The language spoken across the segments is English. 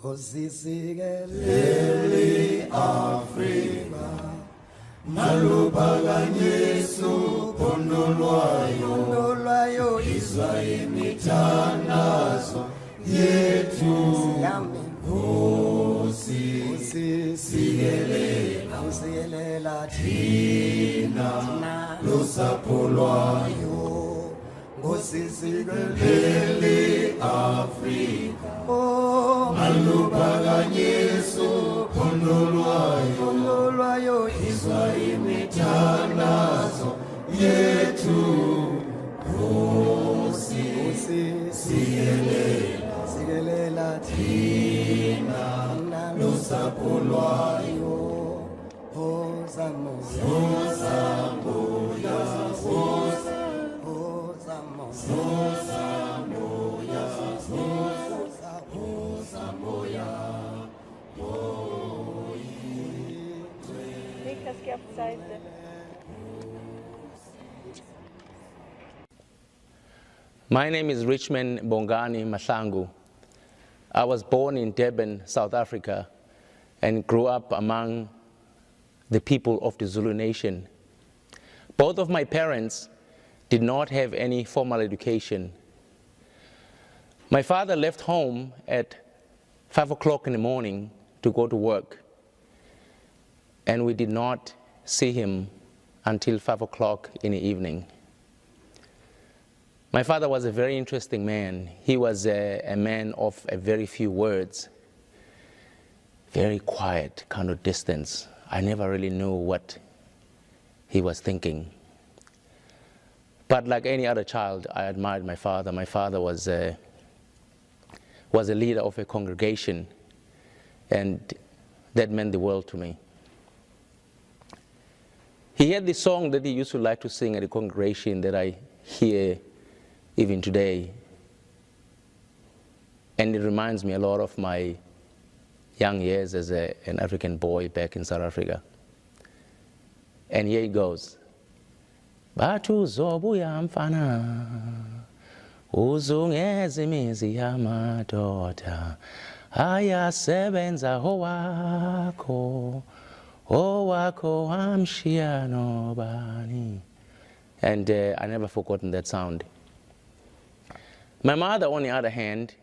Kosisikele Afrika Malubhakanyiso pondolwayo izwa imithandazo yethu Nkosi sikelela thina losapho lwayo Nkosi sikelele Afrika Malubhakanyiso pondolwayo izwa imithandazo yethu Nkosi sikelela thina losapho lwayo My name is Richmond Bongani Mahlangu. I was born in Durban, South Africa, and grew up among the people of the Zulu nation. Both of my parents did not have any formal education. My father left home at 5 o'clock in the morning to go to work, and we did not see him until 5 o'clock in the evening. My father was a very interesting man. He was a man of a very few words, very quiet, kind of distance. I never really knew what he was thinking. But like any other child, I admired my father. My father was a leader of a congregation, and that meant the world to me. He had this song that he used to like to sing at the congregation that I hear even today, and it reminds me a lot of my young years as an African boy back in South Africa. And here it goes. Bathu zobuya mfana uzungeze imizi yamadoda ayasebenza owakho amshiya nobani. And I never forgotten that sound. My mother, on the other hand,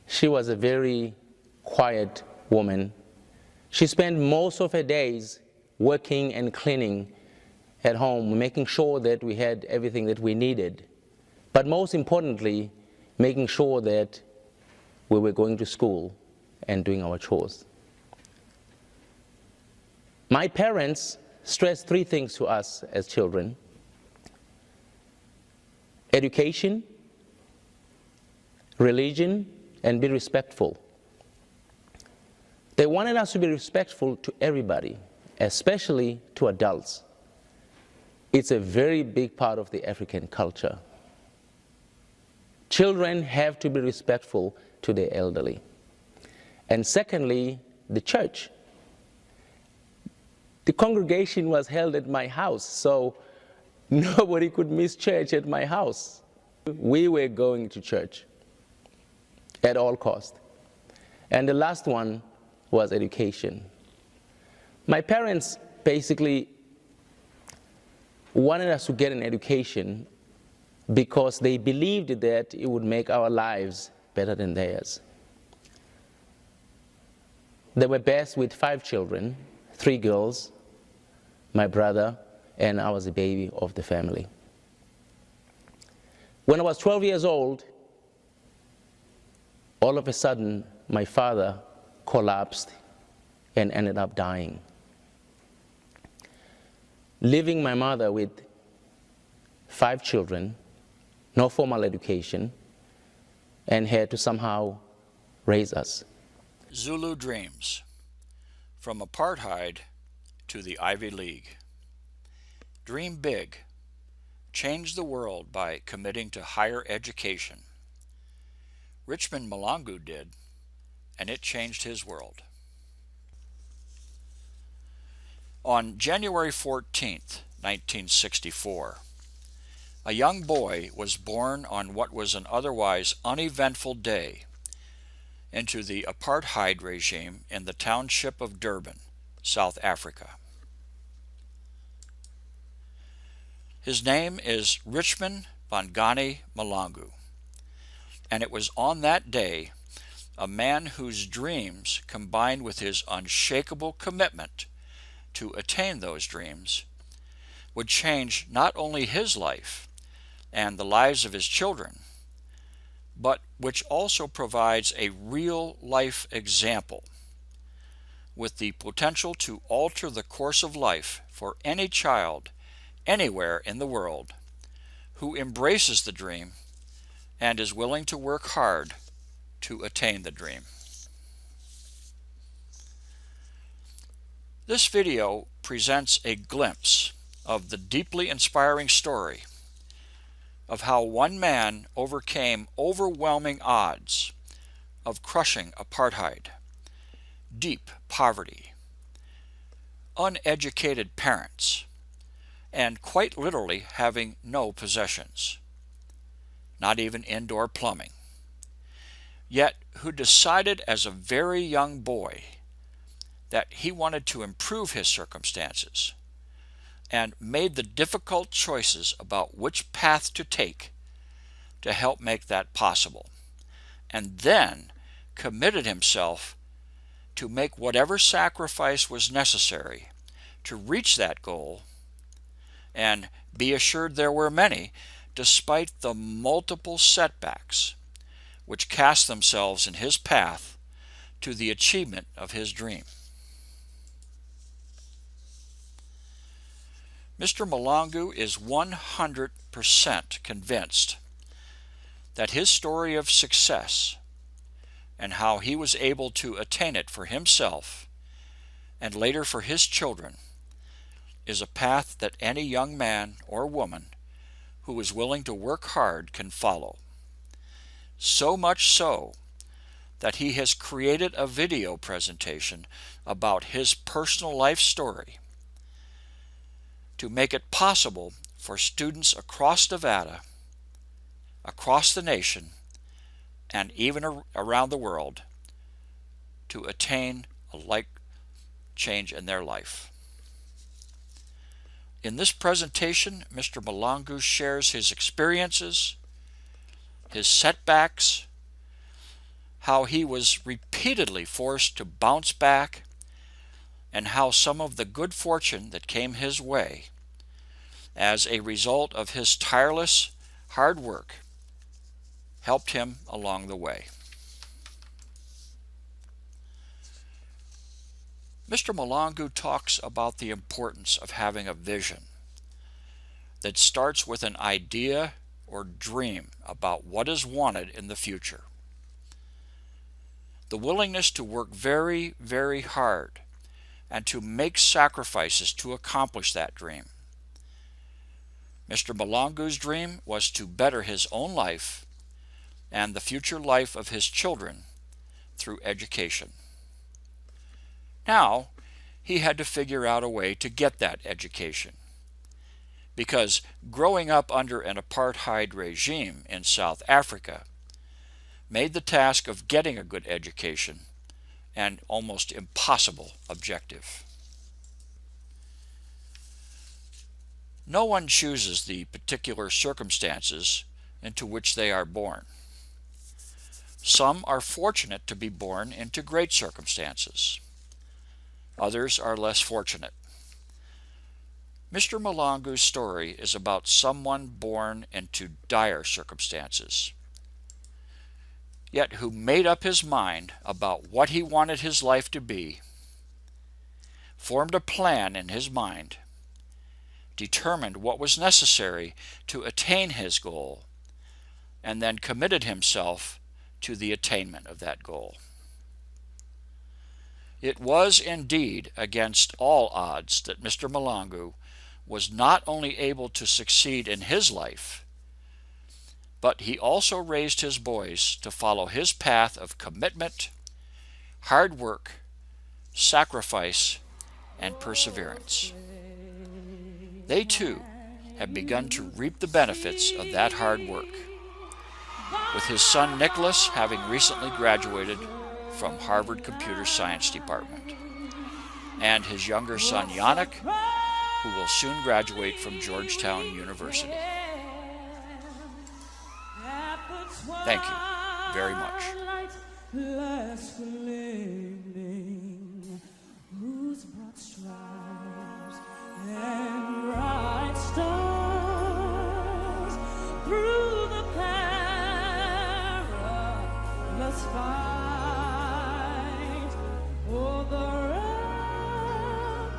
she was a very quiet woman. She spent most of her days working and cleaning at home, making sure that we had everything that we needed. But most importantly, making sure that we were going to school and doing our chores. My parents stressed three things to us as children: education, religion, and be respectful. They wanted us to be respectful to everybody, especially to adults. It's a very big part of the African culture. Children have to be respectful to their elderly. And secondly, the church. The congregation was held at my house, so nobody could miss church at my house. We were going to church at all costs. And the last one was education. My parents basically wanted us to get an education because they believed that it would make our lives better than theirs. They were blessed with 5 children, 3 girls, my brother, and I was the baby of the family. When I was 12 years old, all of a sudden, my father collapsed and ended up dying, leaving my mother with 5 children, no formal education, and had to somehow raise us. Zulu Dreams, from apartheid to the Ivy League. Dream big. Change the world by committing to higher education. Richmond Mahlangu did, and it changed his world. On January 14th, 1964, a young boy was born on what was an otherwise uneventful day into the apartheid regime in the township of Durban, South Africa. His name is Richmond Bongani Malangu, and it was on that day a man whose dreams, combined with his unshakable commitment to attain those dreams, would change not only his life and the lives of his children, but which also provides a real-life example with the potential to alter the course of life for any child anywhere in the world who embraces the dream and is willing to work hard to attain the dream. This video presents a glimpse of the deeply inspiring story of how one man overcame overwhelming odds of crushing apartheid, deep poverty, uneducated parents, and quite literally having no possessions, not even indoor plumbing, yet who decided as a very young boy that he wanted to improve his circumstances and made the difficult choices about which path to take to help make that possible, and then committed himself to make whatever sacrifice was necessary to reach that goal, and be assured there were many, despite the multiple setbacks which cast themselves in his path to the achievement of his dream. Mr. Malangu is 100% convinced that his story of success and how he was able to attain it for himself and later for his children is a path that any young man or woman who is willing to work hard can follow. So much so that he has created a video presentation about his personal life story to make it possible for students across Nevada, across the nation, and even around the world to attain a like change in their life. In this presentation, Mr. Malangu shares his experiences, his setbacks, how he was repeatedly forced to bounce back, and how some of the good fortune that came his way as a result of his tireless hard work helped him along the way. Mr. Malangu talks about the importance of having a vision that starts with an idea or dream about what is wanted in the future. The willingness to work very, very hard and to make sacrifices to accomplish that dream. Mr. Malangu's dream was to better his own life and the future life of his children through education. Now, he had to figure out a way to get that education, because growing up under an apartheid regime in South Africa made the task of getting a good education an almost impossible objective. No one chooses the particular circumstances into which they are born. Some are fortunate to be born into great circumstances. Others are less fortunate. Mr. Malangu's story is about someone born into dire circumstances, yet who made up his mind about what he wanted his life to be, formed a plan in his mind, determined what was necessary to attain his goal, and then committed himself to the attainment of that goal. It was indeed against all odds that Mr. Malangu was not only able to succeed in his life, but he also raised his boys to follow his path of commitment, hard work, sacrifice, and perseverance. They too have begun to reap the benefits of that hard work, with his son Nicholas having recently graduated from Harvard Computer Science Department, and his younger son Yannick, who will soon graduate from Georgetown University. Thank you very much. Whose broad stripes and bright stars through the perilous fight, oh, the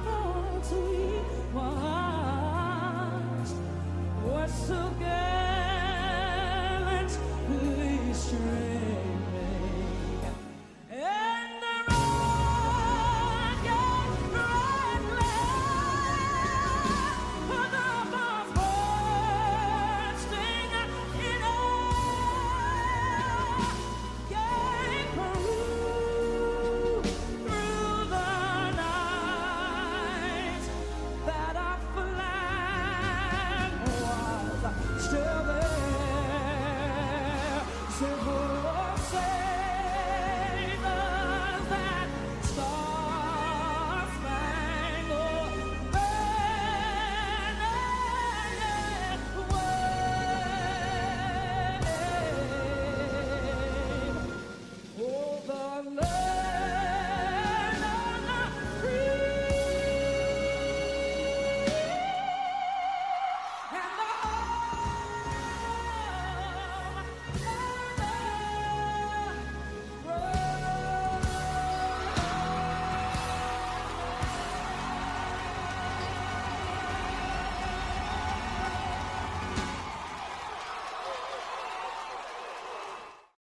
ramparts we watched were so gallantly streaming, and the rugged red land of the bombs bursting in air gave Peru through the night that our flag was still there. Say,